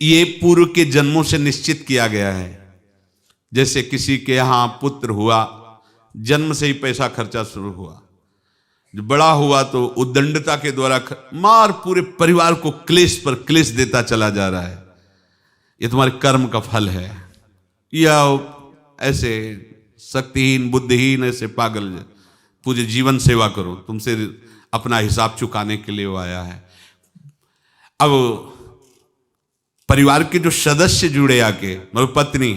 ये पूर्व के जन्मों से निश्चित किया गया है। जैसे किसी के यहां पुत्र हुआ, जन्म से ही पैसा खर्चा शुरू हुआ, जो बड़ा हुआ तो उद्दंडता के द्वारा मार पूरे परिवार को क्लेश पर क्लेश देता चला जा रहा है। ये तुम्हारे कर्म का फल है। या ऐसे शक्तिहीन बुद्धिहीन ऐसे पागल पूरे जीवन सेवा करो, तुमसे अपना हिसाब चुकाने के लिए वो आया है। अब परिवार के जो सदस्य जुड़े आके, मतलब पत्नी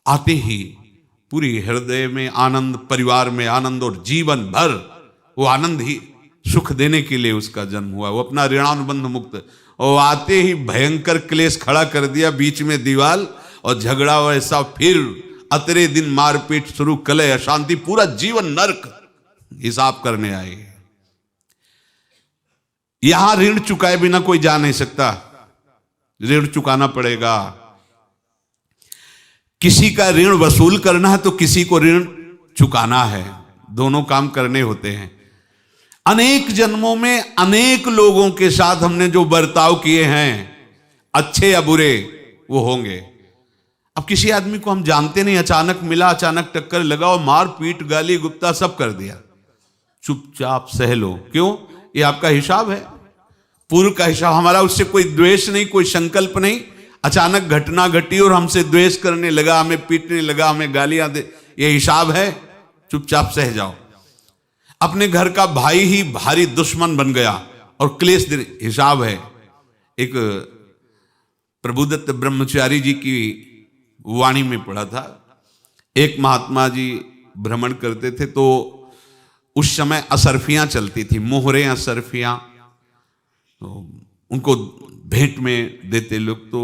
आते ही पूरी हृदय में आनंद, परिवार में आनंद, और जीवन भर वो आनंद ही सुख देने के लिए उसका जन्म हुआ। वो अपना ऋणानुबंध मुक्त, और आते ही भयंकर क्लेश खड़ा कर दिया, बीच में दीवार और झगड़ा वैसा, फिर अतरे दिन मारपीट शुरू, कलह अशांति, पूरा जीवन नरक हिसाब करने आए। यहां ऋण चुकाए बिना कोई जा नहीं सकता, ऋण चुकाना पड़ेगा। किसी का ऋण वसूल करना है तो किसी को ऋण चुकाना है, दोनों काम करने होते हैं। अनेक जन्मों में अनेक लोगों के साथ हमने जो बर्ताव किए हैं, अच्छे या बुरे, वो होंगे। अब किसी आदमी को हम जानते नहीं, अचानक मिला, अचानक टक्कर लगा और मार पीट गाली गुप्ता सब कर दिया, चुपचाप सह लो। क्यों? ये आपका हिसाब है, पूर्व का हिसाब। हमारा उससे कोई द्वेष नहीं, कोई संकल्प नहीं। अचानक घटना घटी और हमसे द्वेष करने लगा, हमें पीटने लगा, हमें गालियां दे, ये हिसाब है, चुपचाप सह जाओ। अपने घर का भाई ही भारी दुश्मन बन गया और क्लेश दे, हिसाब है। एक प्रभुदत्त ब्रह्मचारी जी की वाणी में पढ़ा था, एक महात्मा जी भ्रमण करते थे तो उस समय असरफियां चलती थी, मोहरे असरफियां, तो उनको भेंट में देते लोग। तो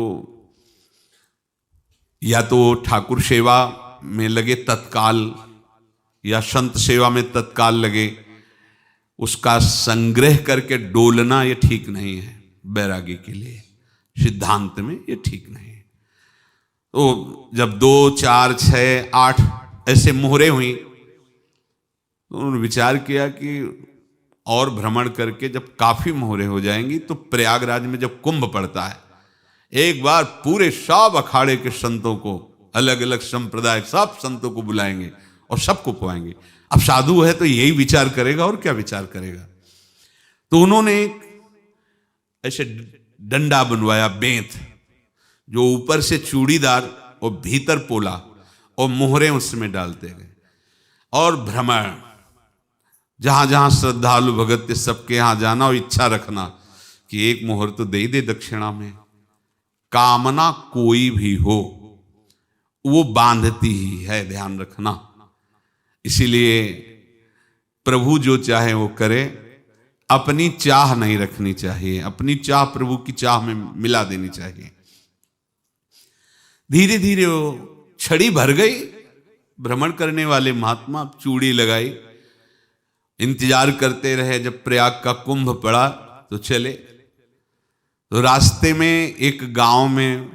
या तो ठाकुर सेवा में लगे तत्काल, या संत सेवा में तत्काल लगे, उसका संग्रह करके डोलना ये ठीक नहीं है बैरागी के लिए, सिद्धांत में ये ठीक नहीं है। तो जब 2, 4, 6, 8 ऐसे मोहरे हुई तो उन्होंने विचार किया कि और भ्रमण करके जब काफी मोहरे हो जाएंगी तो प्रयागराज में जब कुंभ पड़ता है, एक बार पूरे सब अखाड़े के संतों को, अलग अलग संप्रदाय सब संतों को बुलाएंगे और सबको पवाएंगे। अब साधु है तो यही विचार करेगा, और क्या विचार करेगा। तो उन्होंने ऐसे डंडा बनवाया, बेंत, जो ऊपर से चूड़ीदार और भीतर पोला, और मोहरे उसमें डालते गए। और भ्रमण, जहां जहां श्रद्धालु भगत थे सबके यहां जाना और इच्छा रखना कि एक मोहर तो दे दे दक्षिणा में। कामना कोई भी हो वो बांधती ही है, ध्यान रखना। इसीलिए प्रभु जो चाहे वो करे, अपनी चाह नहीं रखनी चाहिए, अपनी चाह प्रभु की चाह में मिला देनी चाहिए। धीरे धीरे वो छड़ी भर गई, भ्रमण करने वाले महात्मा चूड़ी लगाई, इंतजार करते रहे। जब प्रयाग का कुंभ पड़ा तो चले। तो रास्ते में एक गांव में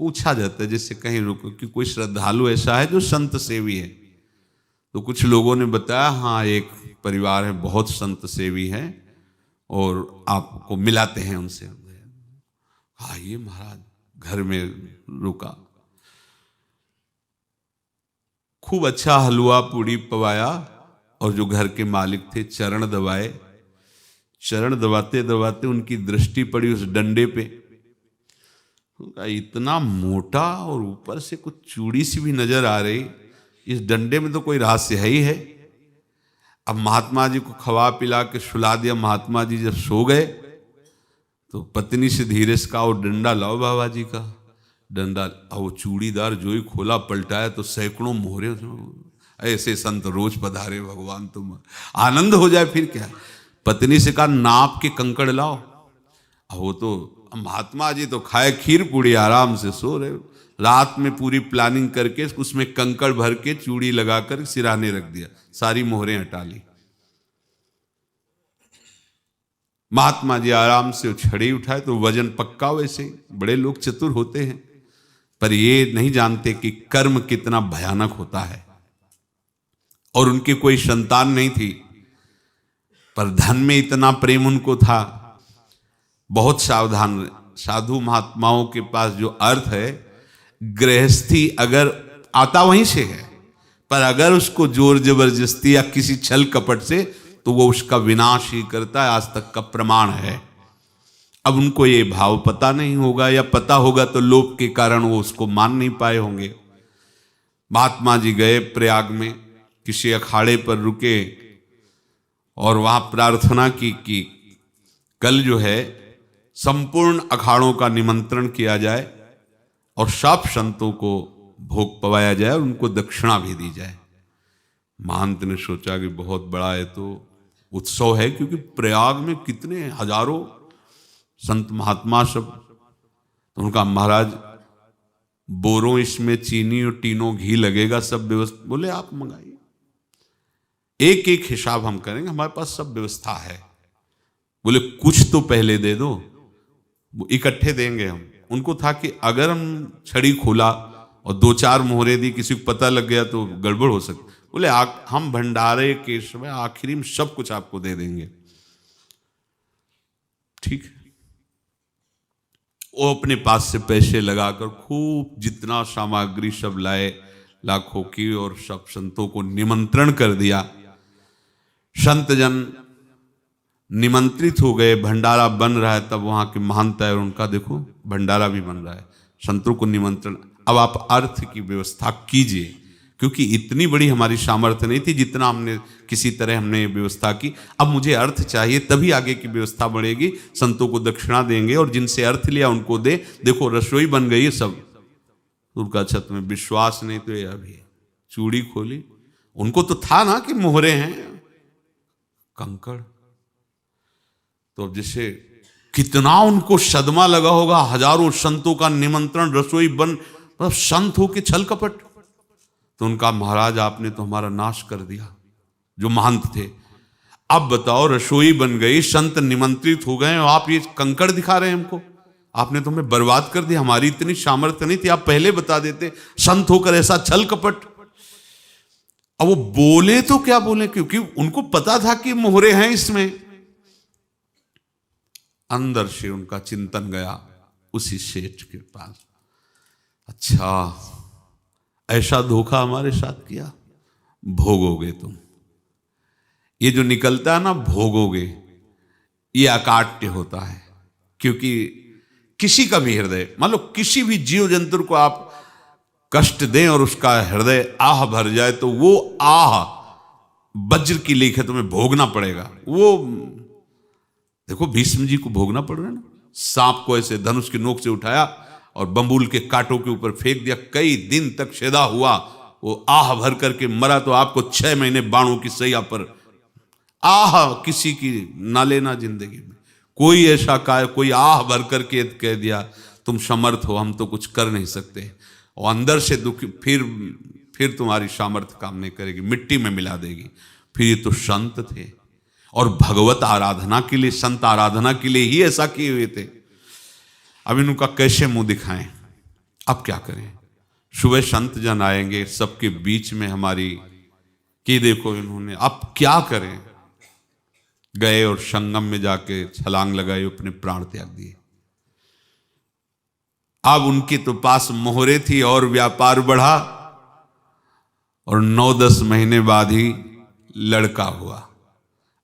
पूछा जाता है, जैसे कहीं रुको कि कोई श्रद्धालु ऐसा है जो संत सेवी है। तो कुछ लोगों ने बताया, हाँ एक परिवार है बहुत संत सेवी है और आपको मिलाते हैं उनसे। आइए महाराज, घर में रुका, खूब अच्छा हलवा पूड़ी पवाया, और जो घर के मालिक थे चरण दबाए। चरण दबाते दबाते उनकी दृष्टि पड़ी उस डंडे पे, इतना मोटा और ऊपर से कुछ चूड़ी सी भी नजर आ रही, इस डंडे में तो कोई रहस्य है ही है। अब महात्मा जी को खवा पिला के सुला दिया। महात्मा जी जब सो गए तो पत्नी से धीरे से कहा, वो डंडा लाओ बाबा जी का डंडा। वो चूड़ीदार जो ही खोला पलटाया तो सैकड़ों मोहरे। ऐसे संत रोज पधारे भगवान, तुम आनंद हो जाए फिर क्या। पत्नी से कहा, नाप के कंकड़ लाओ। वो तो महात्मा जी तो खाए खीर पूड़ी, आराम से सो रहे। रात में पूरी प्लानिंग करके उसमें कंकड़ भर के चूड़ी लगाकर सिराने रख दिया, सारी मोहरें हटा ली। महात्मा जी आराम से छड़ी उठाए तो वजन पक्का। वैसे बड़े लोग चतुर होते हैं, पर ये नहीं जानते कि कर्म कितना भयानक होता है। और उनकी कोई संतान नहीं थी, पर धन में इतना प्रेम उनको था, बहुत सावधान साधु महात्माओं के पास जो अर्थ है, गृहस्थी अगर आता वहीं से है, पर अगर उसको जोर जबरदस्ती या किसी छल कपट से, तो वो उसका विनाश ही करता है, आज तक का प्रमाण है। अब उनको ये भाव पता नहीं होगा, या पता होगा तो लोभ के कारण वो उसको मान नहीं पाए होंगे। महात्मा जी गए प्रयाग में, किसी अखाड़े पर रुके और वहां प्रार्थना की कि कल जो है संपूर्ण अखाड़ों का निमंत्रण किया जाए और सब संतों को भोग पवाया जाए और उनको दक्षिणा भी दी जाए। महंत ने सोचा कि बहुत बड़ा है तो उत्सव है, क्योंकि प्रयाग में कितने हजारों संत महात्मा सब। तो उनका महाराज बोरों इसमें चीनी और टीनों घी लगेगा, सब व्यवस्था। बोले आप मंगाइए, एक एक हिसाब हम करेंगे, हमारे पास सब व्यवस्था है। बोले कुछ तो पहले दे दो, वो इकट्ठे देंगे हम। उनको था कि अगर हम छड़ी खोला और दो चार मोहरे दी, किसी को पता लग गया तो गड़बड़ हो सकती। बोले हम भंडारे के समय आखिरी में सब कुछ आपको दे देंगे। ठीक है। वो अपने पास से पैसे लगाकर खूब जितना सामग्री सब लाए, लाखों की, और सब संतों को निमंत्रण कर दिया। संत जन निमंत्रित हो गए, भंडारा बन रहा है। तब वहां के महंत है और उनका देखो भंडारा भी बन रहा है, संतों को निमंत्रण। अब आप अर्थ की व्यवस्था कीजिए, क्योंकि इतनी बड़ी हमारी सामर्थ्य नहीं थी जितना हमने किसी तरह हमने व्यवस्था की। अब मुझे अर्थ चाहिए, तभी आगे की व्यवस्था बढ़ेगी। संतों को दक्षिणा देंगे और जिनसे अर्थ लिया उनको दे। देखो रसोई बन गई है सब। उनका छत में विश्वास नहीं तो ये अभी चूड़ी खोली। उनको तो था ना कि मोहरे हैं कंकड़। तो जैसे कितना उनको सदमा लगा होगा, हजारों संतों का निमंत्रण, रसोई बन, मतलब संत हो के छल कपट। तो उनका महाराज आपने तो हमारा नाश कर दिया, जो महंत थे। अब बताओ रसोई बन गई, संत निमंत्रित हो गए और आप ये कंकड़ दिखा रहे हैं हमको। आपने तो हमें बर्बाद कर दिया, हमारी इतनी सामर्थ्य नहीं थी, आप पहले बता देते। संत होकर ऐसा छल कपट। अब वो बोले तो क्या बोले, क्योंकि उनको पता था कि मोहरे हैं इसमें। अंदर से उनका चिंतन गया उसी सेठ के पास, अच्छा ऐसा धोखा हमारे साथ किया, भोगोगे तुम। ये जो निकलता है ना भोगोगे, ये अकाट्य होता है। क्योंकि किसी का भी हृदय, मान लो किसी भी जीव जंतु को आप कष्ट दें और उसका हृदय आह भर जाए, तो वो आह वज्र की लेख है, तुम्हें भोगना पड़ेगा। वो देखो भीष्म जी को भोगना पड़ रहा है ना। सांप को ऐसे धनुष की नोक से उठाया और बंबूल के कांटों के ऊपर फेंक दिया, कई दिन तक शेदा हुआ, वो आह भर करके मरा। तो आपको 6 महीने बाणों की सैया पर आह किसी की ना लेना जिंदगी में। कोई ऐसा कोई आह भर करके कह दिया तुम समर्थ हो, हम तो कुछ कर नहीं सकते, और अंदर से दुखी, फिर तुम्हारी सामर्थ्य काम नहीं करेगी, मिट्टी में मिला देगी। फिर ये तो संत थे और भगवत आराधना के लिए, संत आराधना के लिए ही ऐसा किए हुए थे। अब इनका कैसे मुंह दिखाएं, अब क्या करें। सुबह संत जन आएंगे, सबके बीच में हमारी कि देखो इन्होंने, अब क्या करें। गए और संगम में जाके छलांग लगाई, अपने प्राण त्याग दिए। अब उनके तो पास मोहरे थी और व्यापार बढ़ा, और 9-10 महीने बाद ही लड़का हुआ।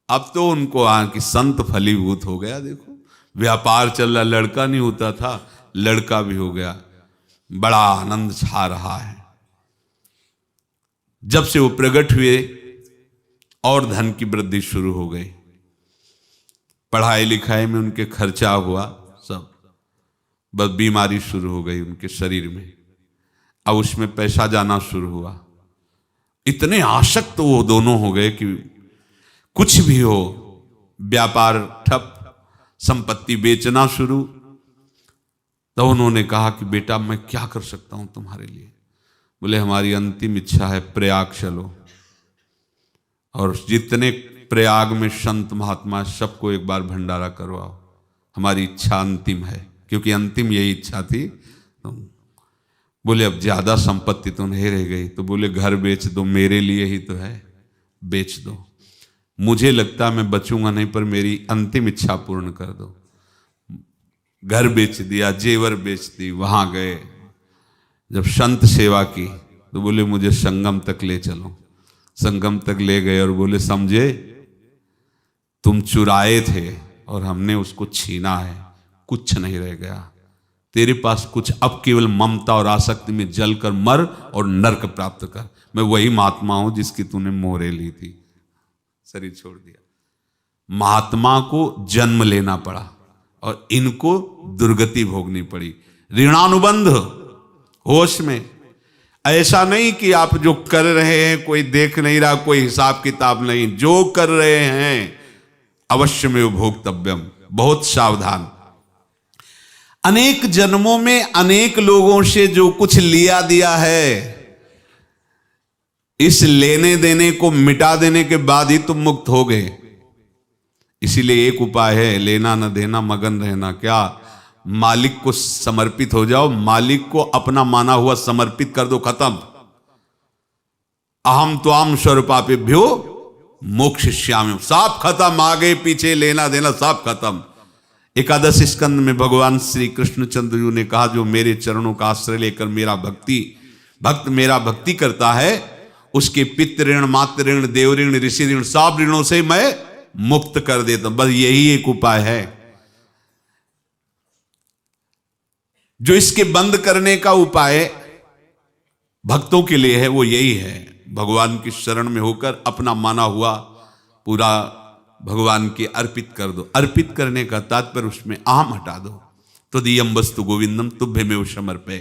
अब तो उनको कि संत फलीभूत हो गया। देखो व्यापार चल रहा, लड़का नहीं होता था, लड़का भी हो गया। बड़ा आनंद छा रहा है। जब से वो प्रकट हुए और धन की वृद्धि शुरू हो गई, पढ़ाई लिखाई में उनके खर्चा हुआ सब, बस बीमारी शुरू हो गई उनके शरीर में। अब उसमें पैसा जाना शुरू हुआ। इतने आसक्त तो वो दोनों हो गए कि कुछ भी हो, व्यापार ठप, संपत्ति बेचना शुरू। तो उन्होंने कहा कि बेटा मैं क्या कर सकता हूं तुम्हारे लिए। बोले हमारी अंतिम इच्छा है प्रयाग चलो, और जितने प्रयाग में संत महात्मा सबको एक बार भंडारा करवाओ। हमारी इच्छा अंतिम है, क्योंकि अंतिम यही इच्छा थी। तो बोले अब ज्यादा संपत्ति तो नहीं रह गई। तो बोले घर बेच दो, मेरे लिए ही तो है, बेच दो। मुझे लगता मैं बचूंगा नहीं, पर मेरी अंतिम इच्छा पूर्ण कर दो। घर बेच दिया, जेवर बेच दी, वहां गए। जब संत सेवा की तो बोले मुझे संगम तक ले चलो। संगम तक ले गए और बोले समझे तुम चुराए थे और हमने उसको छीना है, कुछ नहीं रह गया तेरे पास कुछ, अब केवल ममता और आसक्ति में जलकर मर और नरक प्राप्त कर। मैं वही महात्मा हूं जिसकी तूने मोहरे ली थी, शरीर छोड़ दिया। महात्मा को जन्म लेना पड़ा और इनको दुर्गति भोगनी पड़ी। ऋणानुबंध होश में, ऐसा नहीं कि आप जो कर रहे हैं कोई देख नहीं रहा, कोई हिसाब किताब नहीं, जो कर रहे हैं अवश्य में भोक्तव्यम, बहुत सावधान। अनेक जन्मों में अनेक लोगों से जो कुछ लिया दिया है, इस लेने देने को मिटा देने के बाद ही तुम मुक्त हो गए। इसीलिए एक उपाय है, लेना न देना मगन रहना। क्या? मालिक को समर्पित हो जाओ, मालिक को अपना माना हुआ समर्पित कर दो, खत्म। अहम त्वाम स्वरूपापेभ्यो मोक्षयिष्यामि, सब खत्म, आगे पीछे लेना देना सब खत्म। एकादश स्कंद में भगवान श्री कृष्णचंद्र जी ने कहा जो मेरे चरणों का आश्रय लेकर भक्त मेरा भक्ति करता है, उसके पितृ ऋण, मातृ ऋण, देव ऋण, ऋषि ऋण, सब ऋणों से मैं मुक्त कर देता हूं। बस यही एक उपाय है जो इसके बंद करने का उपाय भक्तों के लिए है, वो यही है, भगवान की शरण में होकर अपना माना हुआ पूरा भगवान के अर्पित कर दो। अर्पित करने का तात्पर्य उसमें अहम हटा दो। तो दियम वस्तु गोविंदम तुभ्यमेव समर्पये।